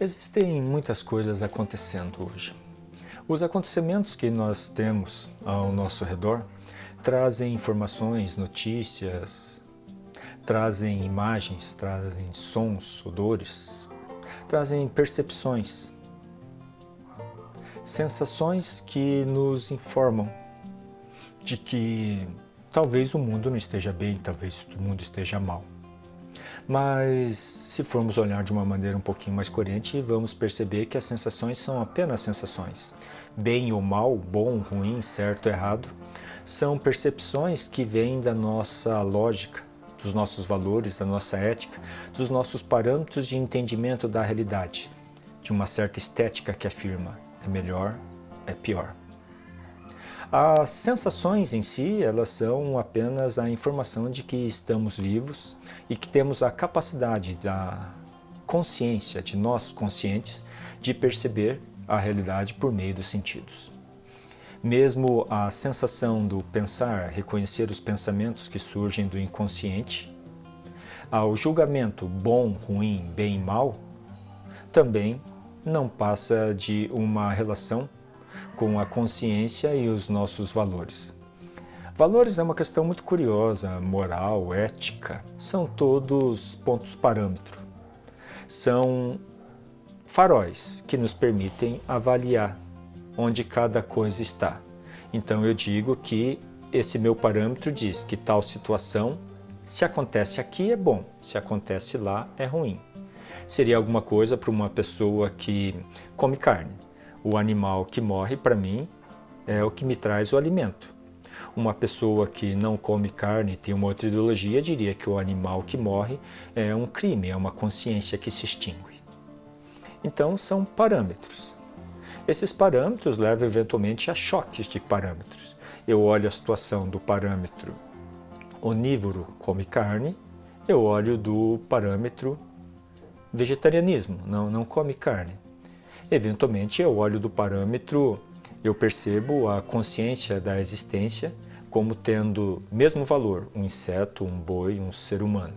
Existem muitas coisas acontecendo hoje. Os acontecimentos que nós temos ao nosso redor trazem informações, notícias, trazem imagens, trazem sons, odores, trazem percepções, sensações que nos informam de que talvez o mundo não esteja bem, talvez o mundo esteja mal. Mas se formos olhar de uma maneira um pouquinho mais coerente, vamos perceber que as sensações são apenas sensações. Bem ou mal, bom, ruim, certo, errado, são percepções que vêm da nossa lógica, dos nossos valores, da nossa ética, dos nossos parâmetros de entendimento da realidade, de uma certa estética que afirma é melhor, é pior. As sensações em si, elas são apenas a informação de que estamos vivos e que temos a capacidade da consciência, de nós conscientes, de perceber a realidade por meio dos sentidos. Mesmo a sensação do pensar, reconhecer os pensamentos que surgem do inconsciente, ao julgamento bom, ruim, bem e mal, também não passa de uma relação com a consciência e os nossos valores. Valores é uma questão muito curiosa, moral, ética, são todos pontos parâmetro. São faróis que nos permitem avaliar onde cada coisa está. Então eu digo que esse meu parâmetro diz que tal situação, se acontece aqui é bom, se acontece lá é ruim. Seria alguma coisa para uma pessoa que come carne. O animal que morre, para mim, é o que me traz o alimento. Uma pessoa que não come carne e tem uma outra ideologia diria que o animal que morre é um crime, é uma consciência que se extingue. Então, são parâmetros. Esses parâmetros levam eventualmente a choques de parâmetros. Eu olho a situação do parâmetro onívoro, come carne, eu olho do parâmetro vegetarianismo, não come carne. Eventualmente eu olho do parâmetro, eu percebo a consciência da existência como tendo mesmo valor, um inseto, um boi, um ser humano.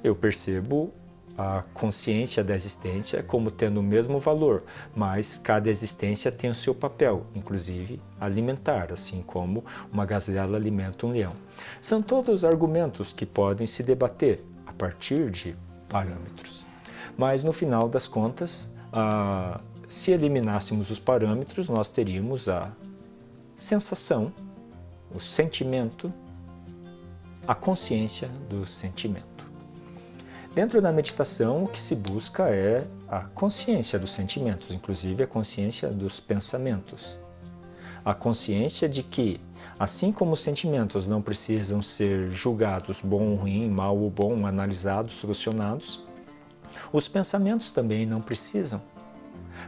Eu percebo a consciência da existência como tendo o mesmo valor, mas cada existência tem o seu papel, inclusive alimentar, assim como uma gazela alimenta um leão. São todos argumentos que podem se debater a partir de parâmetros. Mas no final das contas, se eliminássemos os parâmetros, nós teríamos a sensação, o sentimento, a consciência do sentimento. Dentro da meditação, o que se busca é a consciência dos sentimentos, inclusive a consciência dos pensamentos. A consciência de que, assim como os sentimentos não precisam ser julgados bom, ruim, mal ou bom, analisados, solucionados, os pensamentos também não precisam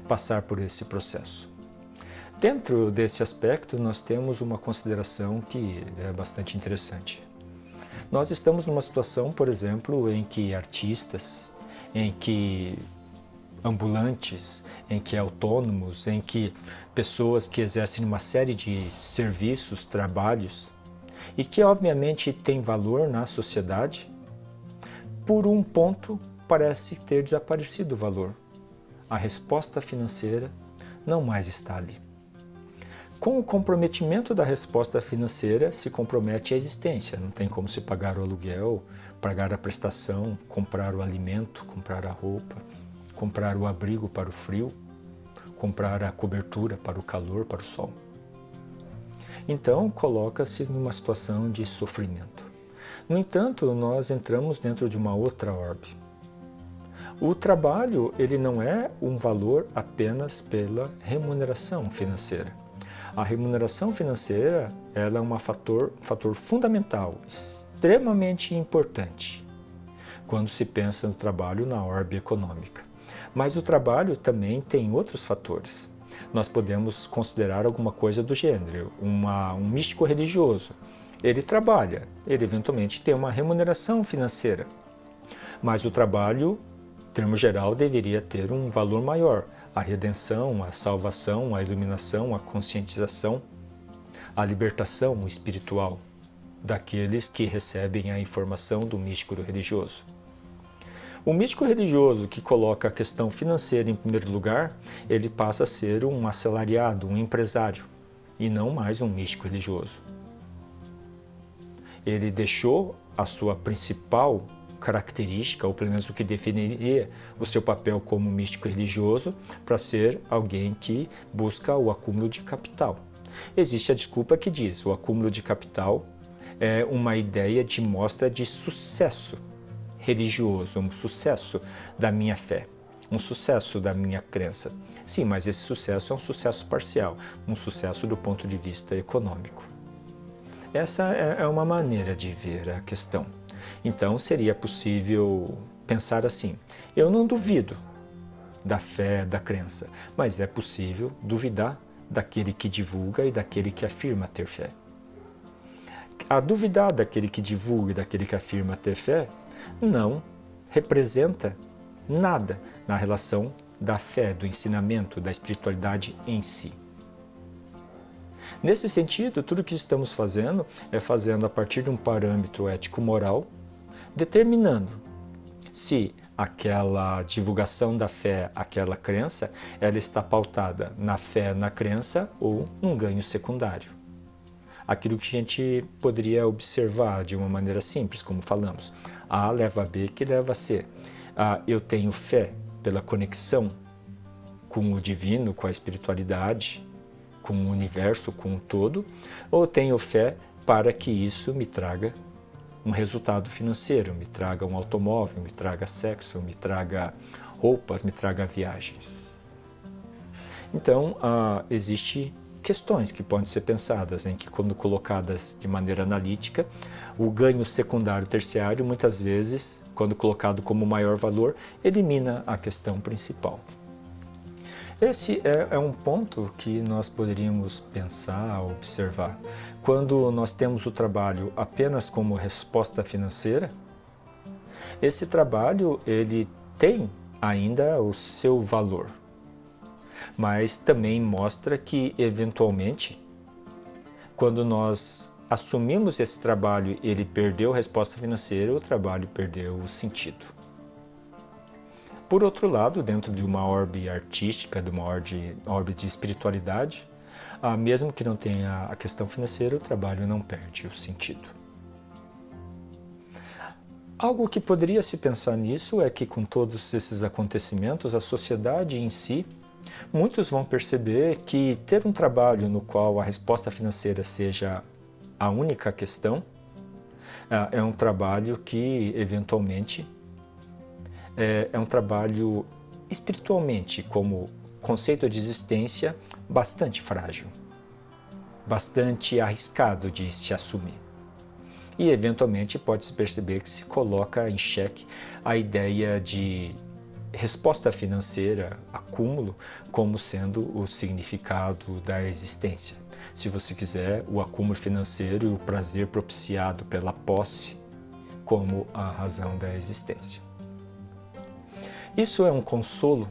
passar por esse processo. Dentro desse aspecto, nós temos uma consideração que é bastante interessante. Nós estamos numa situação, por exemplo, em que artistas, em que ambulantes, em que autônomos, em que pessoas que exercem uma série de serviços, trabalhos, e que obviamente têm valor na sociedade, por um ponto parece ter desaparecido o valor. A resposta financeira não mais está ali. Com o comprometimento da resposta financeira, se compromete a existência. Não tem como se pagar o aluguel, pagar a prestação, comprar o alimento, comprar a roupa, comprar o abrigo para o frio, comprar a cobertura para o calor, para o sol. Então, coloca-se numa situação de sofrimento. No entanto, nós entramos dentro de uma outra orbe. O trabalho, ele não é um valor apenas pela remuneração financeira. A remuneração financeira, ela é um fator fundamental, extremamente importante, quando se pensa no trabalho na orbe econômica. Mas o trabalho também tem outros fatores. Nós podemos considerar alguma coisa do gênero, um místico religioso. Ele trabalha, ele eventualmente tem uma remuneração financeira, mas o trabalho, em termos geral, deveria ter um valor maior. A redenção, a salvação, a iluminação, a conscientização, a libertação espiritual daqueles que recebem a informação do místico religioso. O místico religioso que coloca a questão financeira em primeiro lugar, ele passa a ser um assalariado, um empresário, e não mais um místico religioso. Ele deixou a sua principal característica, ou pelo menos o que definiria o seu papel como místico religioso, para ser alguém que busca o acúmulo de capital. Existe a desculpa que diz: o acúmulo de capital é uma ideia de mostra de sucesso religioso, um sucesso da minha fé, um sucesso da minha crença. Sim, mas esse sucesso é um sucesso parcial, um sucesso do ponto de vista econômico. Essa é uma maneira de ver a questão. Então seria possível pensar assim: eu não duvido da fé, da crença, mas é possível duvidar daquele que divulga e daquele que afirma ter fé. A duvidar daquele que divulga e daquele que afirma ter fé não representa nada na relação da fé, do ensinamento, da espiritualidade em si. Nesse sentido, tudo que estamos fazendo é fazendo a partir de um parâmetro ético-moral, determinando se aquela divulgação da fé, aquela crença, ela está pautada na fé, na crença ou num ganho secundário. Aquilo que a gente poderia observar de uma maneira simples, como falamos. A leva a B, que leva a C. Eu tenho fé pela conexão com o divino, com a espiritualidade, com o universo, com o todo, ou tenho fé para que isso me traga um resultado financeiro, me traga um automóvel, me traga sexo, me traga roupas, me traga viagens. Então, existe questões que podem ser pensadas, em que, quando colocadas de maneira analítica, o ganho secundário terciário, muitas vezes, quando colocado como maior valor, elimina a questão principal. Esse é um ponto que nós poderíamos pensar, observar. Quando nós temos o trabalho apenas como resposta financeira, esse trabalho ele tem ainda o seu valor, mas também mostra que, eventualmente, quando nós assumimos esse trabalho e ele perdeu a resposta financeira, o trabalho perdeu o sentido. Por outro lado, dentro de uma orbe artística, de uma orbe de espiritualidade, mesmo que não tenha a questão financeira, o trabalho não perde o sentido. Algo que poderia se pensar nisso é que, com todos esses acontecimentos, a sociedade em si, muitos vão perceber que ter um trabalho no qual a resposta financeira seja a única questão é um trabalho que, eventualmente, é um trabalho espiritualmente, como conceito de existência, bastante frágil, bastante arriscado de se assumir. E, eventualmente, pode-se perceber que se coloca em xeque a ideia de resposta financeira, acúmulo, como sendo o significado da existência. Se você quiser, o acúmulo financeiro e o prazer propiciado pela posse como a razão da existência. Isso é um consolo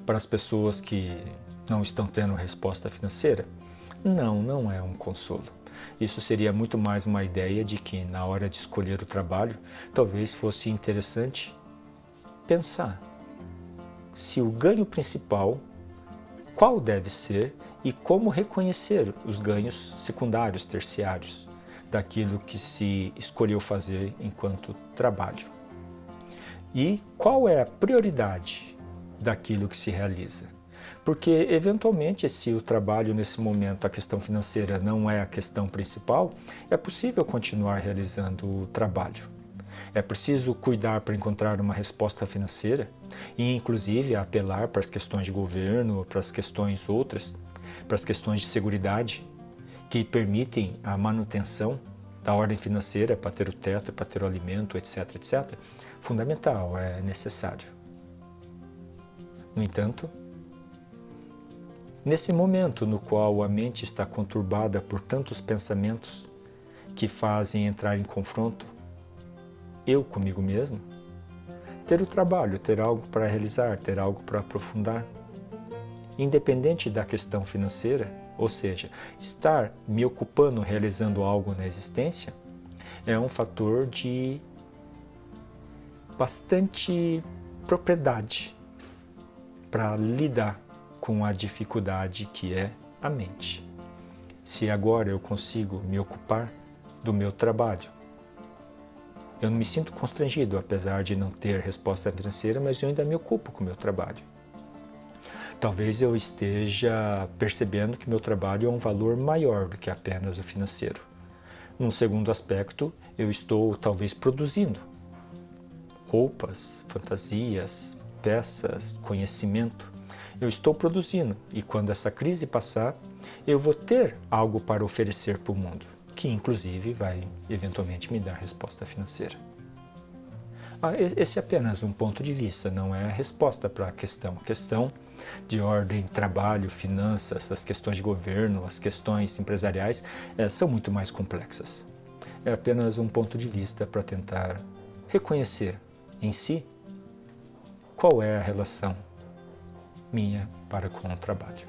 para as pessoas que não estão tendo resposta financeira? Não, não é um consolo. Isso seria muito mais uma ideia de que, na hora de escolher o trabalho, talvez fosse interessante pensar se o ganho principal, qual deve ser e como reconhecer os ganhos secundários, terciários, daquilo que se escolheu fazer enquanto trabalho. E qual é a prioridade daquilo que se realiza. Porque, eventualmente, se o trabalho nesse momento, a questão financeira não é a questão principal, é possível continuar realizando o trabalho. É preciso cuidar para encontrar uma resposta financeira e, inclusive, apelar para as questões de governo, para as questões outras, para as questões de seguridade, que permitem a manutenção da ordem financeira para ter o teto, para ter o alimento, etc, etc. Fundamental, é necessário. No entanto, nesse momento no qual a mente está conturbada por tantos pensamentos que fazem entrar em confronto, eu comigo mesmo, ter o trabalho, ter algo para realizar, ter algo para aprofundar, independente da questão financeira, ou seja, estar me ocupando, realizando algo na existência, é um fator de bastante propriedade para lidar com a dificuldade que é a mente. Se agora eu consigo me ocupar do meu trabalho, eu não me sinto constrangido, apesar de não ter resposta financeira, mas eu ainda me ocupo com o meu trabalho. Talvez eu esteja percebendo que meu trabalho é um valor maior do que apenas o financeiro. Num segundo aspecto, eu estou talvez produzindo roupas, fantasias, peças, conhecimento. Eu estou produzindo e quando essa crise passar, eu vou ter algo para oferecer para o mundo, que inclusive vai eventualmente me dar resposta financeira. Esse é apenas um ponto de vista, não é a resposta para a questão. A questão de ordem, trabalho, finanças, as questões de governo, as questões empresariais são muito mais complexas. É apenas um ponto de vista para tentar reconhecer em si qual é a relação minha para com o trabalho.